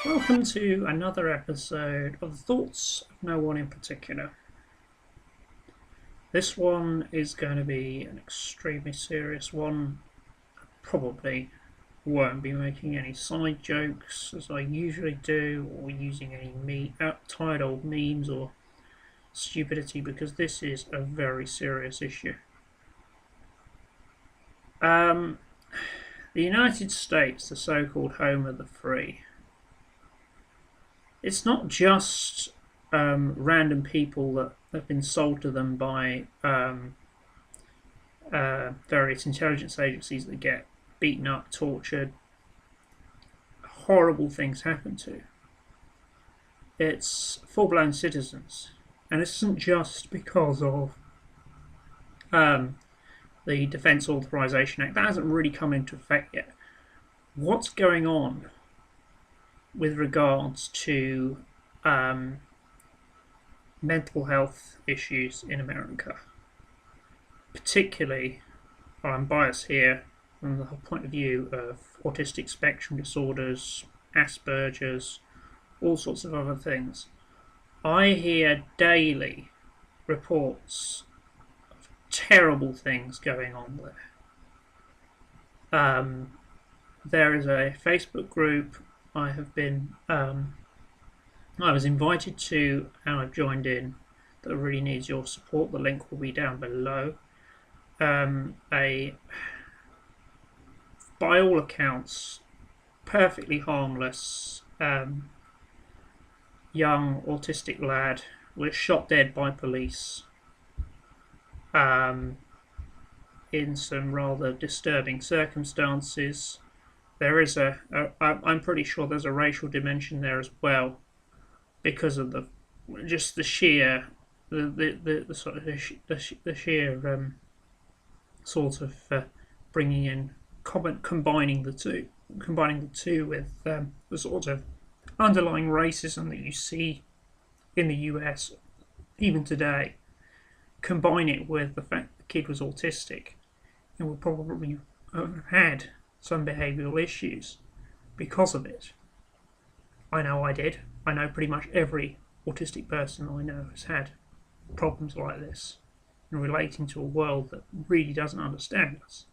Welcome to another episode of Thoughts of No One in Particular. This one is going to be an extremely serious one. Probably won't be making any side jokes as I usually do, or using any tired old memes or stupidity, because this is a very serious issue. The United States, the so-called home of the free, it's not just random people that have been sold to them by various intelligence agencies that get beaten up, tortured, horrible things happen to. It's full-blown citizens, and this isn't just because of the Defence Authorization Act. That hasn't really come into effect yet. What's going on with regards to mental health issues in America? Particularly, I'm biased here from the point of view of autistic spectrum disorders, Asperger's, all sorts of other things. I hear daily reports of terrible things going on there. There is a Facebook group I was invited to, and I've joined in, that really needs your support. The link will be down below. By all accounts, perfectly harmless young autistic lad was shot dead by police in some rather disturbing circumstances. There is I'm pretty sure there's a racial dimension there as well, because of the sheer bringing in combining the two with the sort of underlying racism that you see in the US even today. Combine it with the fact the kid was autistic and would probably have had some behavioural issues because of it. I know I did. I know pretty much every autistic person I know has had problems like this and relating to a world that really doesn't understand us.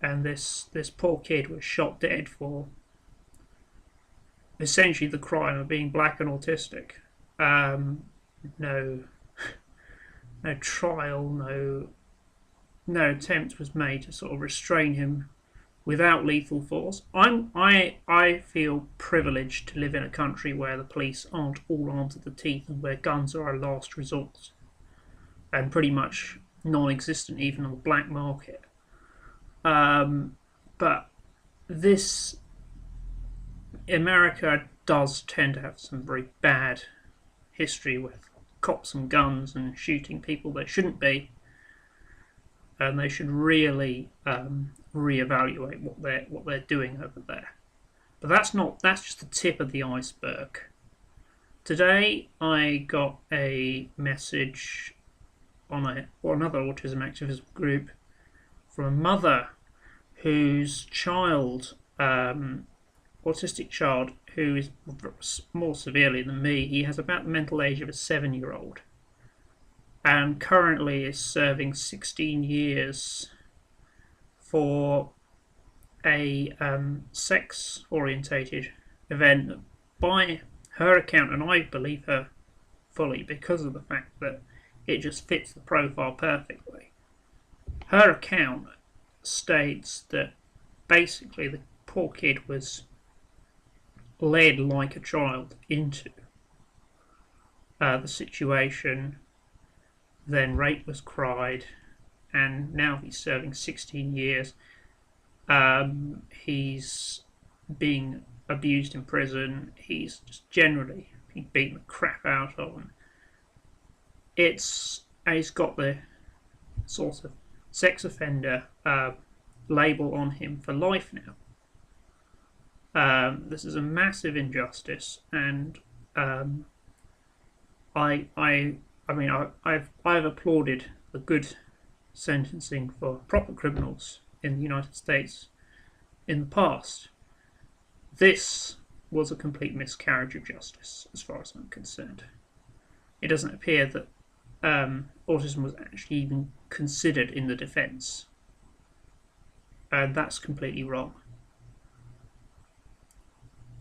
And this poor kid was shot dead for essentially the crime of being black and autistic. No trial, no attempt was made to sort of restrain him without lethal force. I feel privileged to live in a country where the police aren't all armed to the teeth and where guns are a last resort and pretty much non-existent even on the black market. But this America does tend to have some very bad history with cops and guns and shooting people they shouldn't be, and they should really reevaluate what they're doing over there. But that's just the tip of the iceberg. Today I got a message on another autism activism group from a mother whose autistic child, who is more severely than me, he has about the mental age of a 7-year-old, and currently is serving 16 years for a sex-orientated event that, by her account, and I believe her fully because of the fact that it just fits the profile perfectly. Her account states that basically the poor kid was led like a child into the situation, then rape was cried, and now he's serving 16 years. He's being abused in prison. He's just generally being beaten the crap out of him. He's got the sort of sex offender label on him for life now. This is a massive injustice, and I've applauded the good sentencing for proper criminals in the United States in the past. This was a complete miscarriage of justice, as far as I'm concerned. It doesn't appear that autism was actually even considered in the defence, and that's completely wrong.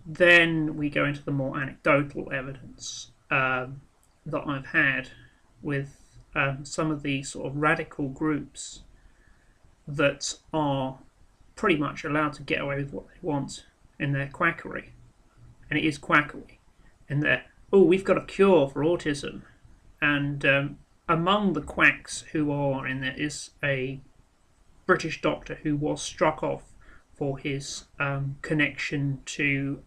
Then we go into the more anecdotal evidence that I've had with some of the sort of radical groups that are pretty much allowed to get away with what they want in their quackery. And it is quackery. And they're, oh, we've got a cure for autism. And among the quacks who are in there is a British doctor who was struck off for his connection to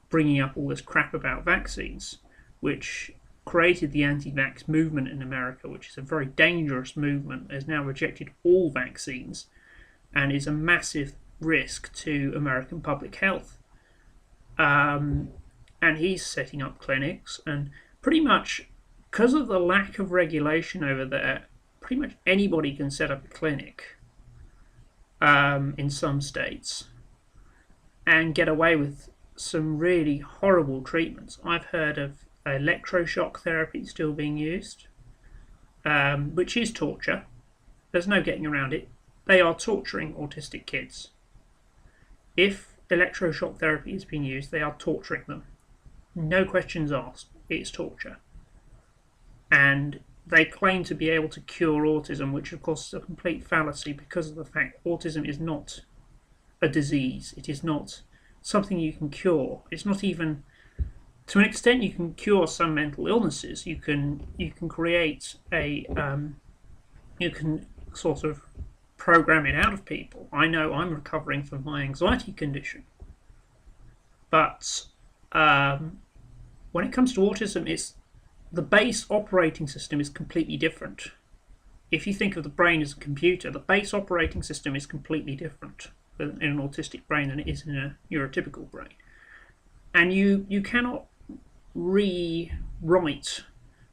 bringing up all this crap about vaccines, which created the anti-vax movement in America, which is a very dangerous movement, has now rejected all vaccines and is a massive risk to American public health. And he's setting up clinics, and pretty much because of the lack of regulation over there, pretty much anybody can set up a clinic in some states and get away with some really horrible treatments. I've heard of electroshock therapy still being used, which is torture. There's no getting around it. They are torturing autistic kids. If electroshock therapy is being used, they are torturing them. No questions asked. It's torture. And they claim to be able to cure autism, which of course is a complete fallacy because of the fact autism is not a disease. It is not something you can cure. It's not even, to an extent, you can cure some mental illnesses. You can create a, you can sort of program it out of people. I know I'm recovering from my anxiety condition, but when it comes to autism, it's the base operating system is completely different. If you think of the brain as a computer, the base operating system is completely different in an autistic brain than it is in a neurotypical brain. And you cannot rewrite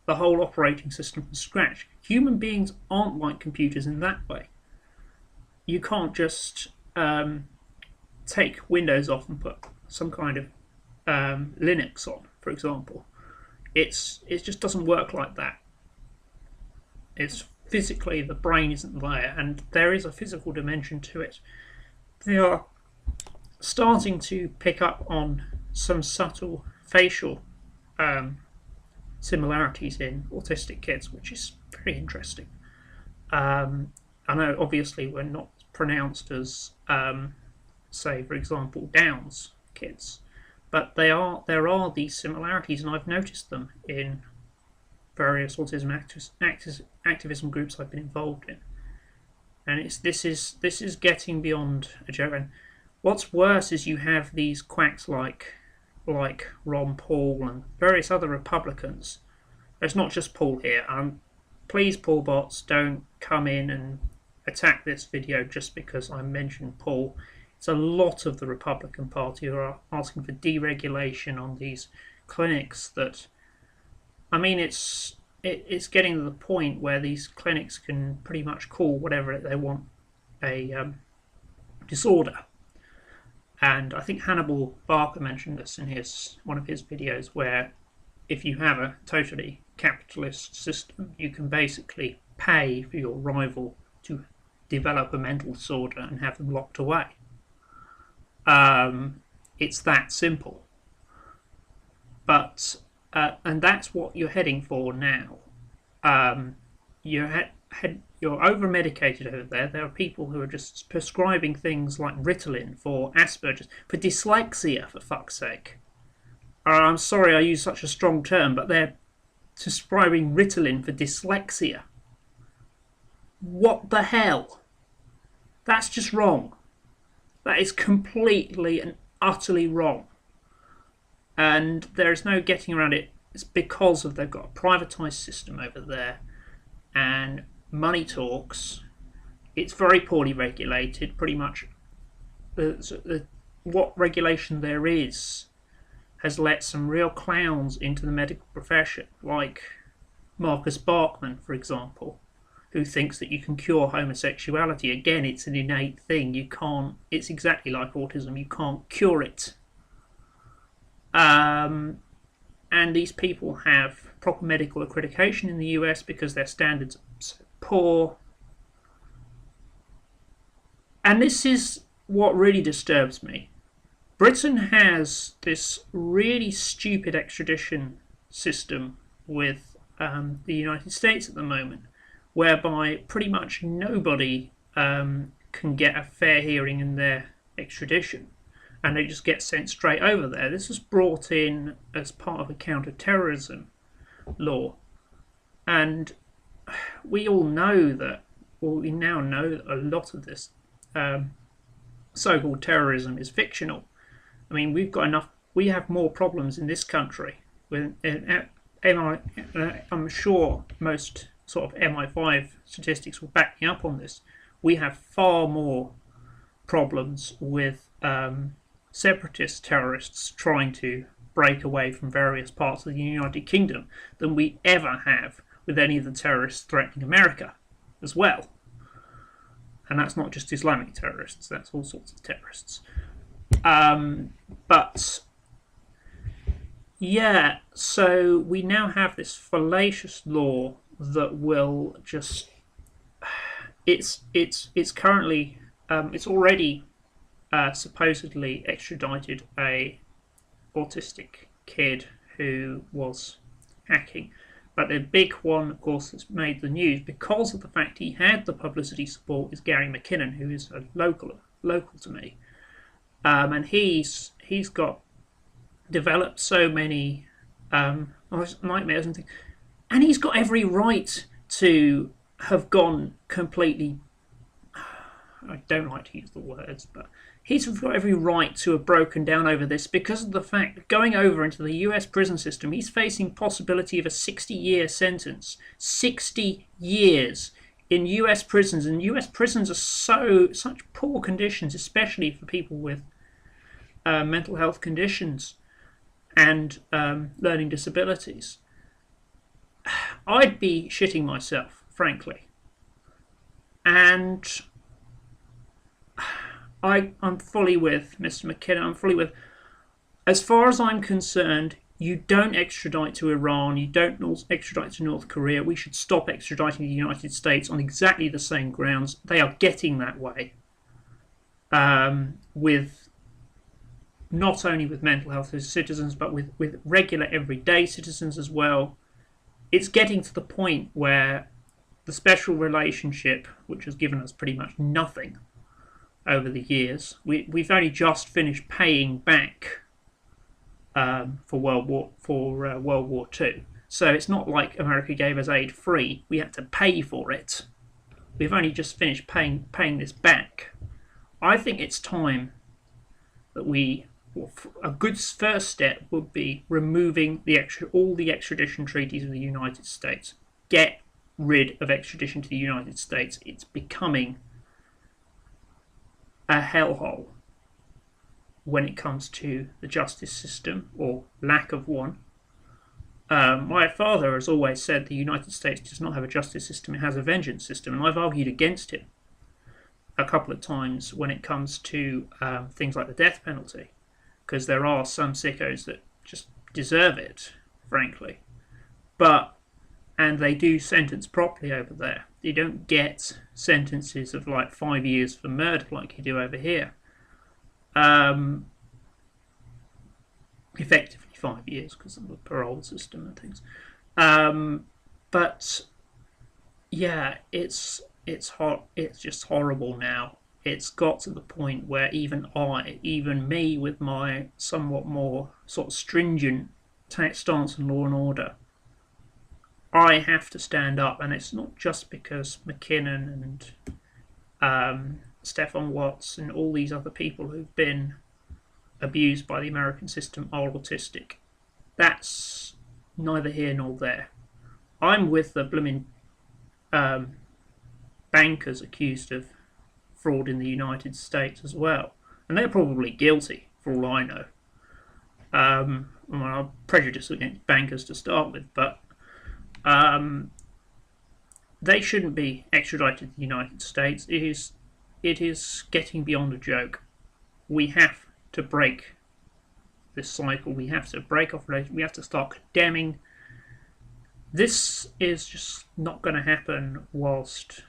the whole operating system from scratch. Human beings aren't like computers in that way. You can't just take Windows off and put some kind of Linux on, for example. It just doesn't work like that. It's physically, the brain isn't there, and there is a physical dimension to it. They are starting to pick up on some subtle facial similarities in autistic kids, which is pretty interesting. I know obviously we're not pronounced as, say, for example, Downs kids, but there are these similarities, and I've noticed them in various autism activism groups I've been involved in. And this is getting beyond a joke. And what's worse is you have these quacks like Ron Paul and various other Republicans. There's not just Paul here. Please, Paul bots, don't come in and attack this video just because I mentioned Paul. It's a lot of the Republican Party who are asking for deregulation on these clinics. That, I mean, it's getting to the point where these clinics can pretty much call whatever they want a disorder. And I think Hannibal Barker mentioned this in one of his videos, where if you have a totally capitalist system, you can basically pay for your rival to develop a mental disorder and have them locked away. It's that simple. But and that's what you're heading for now. You're over-medicated over there. There are people who are just prescribing things like Ritalin for Asperger's, for dyslexia, for fuck's sake. I'm sorry I use such a strong term, but they're prescribing Ritalin for dyslexia. What the hell? That's just wrong. That is completely and utterly wrong. And there is no getting around it. It's because they've got a privatised system over there, and money talks. It's very poorly regulated. Pretty much what regulation there is has let some real clowns into the medical profession, like Marcus Barkman, for example, who thinks that you can cure homosexuality. Again, it's an innate thing. You can't. It's exactly like autism. You can't cure it. Um, and these people have proper medical accreditation in the US because their standards are so poor. And this is what really disturbs me. Britain has this really stupid extradition system with the United States at the moment, whereby pretty much nobody can get a fair hearing in their extradition, and they just get sent straight over there. This was brought in as part of a counter-terrorism law, and we all know that, well, we now know that a lot of this so-called terrorism is fictional. I mean, we have more problems in this country. I'm sure most sort of MI5 statistics will back me up on this. We have far more problems with separatist terrorists trying to break away from various parts of the United Kingdom than we ever have with any of the terrorists threatening America as well. And that's not just Islamic terrorists, that's all sorts of terrorists. But yeah, so we now have this fallacious law that will just it's currently it's already supposedly extradited a autistic kid who was hacking. But the big one, of course, that's made the news because of the fact he had the publicity support is Gary McKinnon, who is a local to me. And he's got developed so many nightmares and things, and he's got every right to have gone completely. I don't like to use the words, but he's got every right to have broken down over this because of the fact that going over into the US prison system, he's facing possibility of a 60-year sentence. 60 years in US prisons, and US prisons are such poor conditions, especially for people with mental health conditions and learning disabilities. I'd be shitting myself, frankly. And I'm fully with Mr. McKinnon. I'm fully with, as far as I'm concerned, you don't extradite to Iran, you don't extradite to North Korea. We should stop extraditing to the United States on exactly the same grounds. They are getting that way. With not only with mental health citizens, but with regular everyday citizens as well. It's getting to the point where the special relationship, which has given us pretty much nothing over the years, we've only just finished paying back for World War II. So it's not like America gave us aid free. We had to pay for it. We've only just finished paying this back. I think it's time that a good first step would be removing all the extradition treaties of the United States. Get rid of extradition to the United States. It's becoming a hellhole when it comes to the justice system, or lack of one. My father has always said the United States does not have a justice system, it has a vengeance system, and I've argued against it a couple of times when it comes to things like the death penalty, because there are some sickos that just deserve it, frankly. And they do sentence properly over there. You don't get sentences of like 5 years for murder like you do over here. Effectively 5 years because of the parole system and things. But yeah, it's just horrible now. It's got to the point where even me with my somewhat more sort of stringent stance on law and order, I have to stand up, and it's not just because McKinnon and Stefan Watts and all these other people who've been abused by the American system are autistic. That's neither here nor there. I'm with the blooming bankers accused of fraud in the United States as well, and they're probably guilty for all I know. I'm prejudiced against bankers to start with, but they shouldn't be extradited to the United States. It is getting beyond a joke. We have to break this cycle. We have to break off relations. We have to start condemning. This is just not going to happen whilst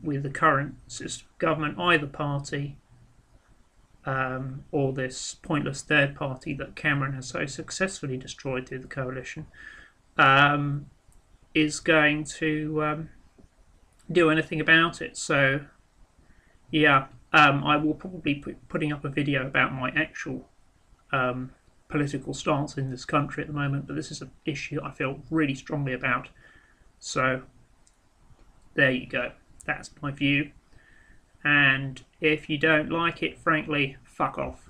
with the current system of government. Either party or this pointless third party that Cameron has so successfully destroyed through the coalition is going to do anything about it. So yeah, I will probably be putting up a video about my actual political stance in this country at the moment, but this is an issue I feel really strongly about. So there you go. That's my view. And if you don't like it, frankly, fuck off.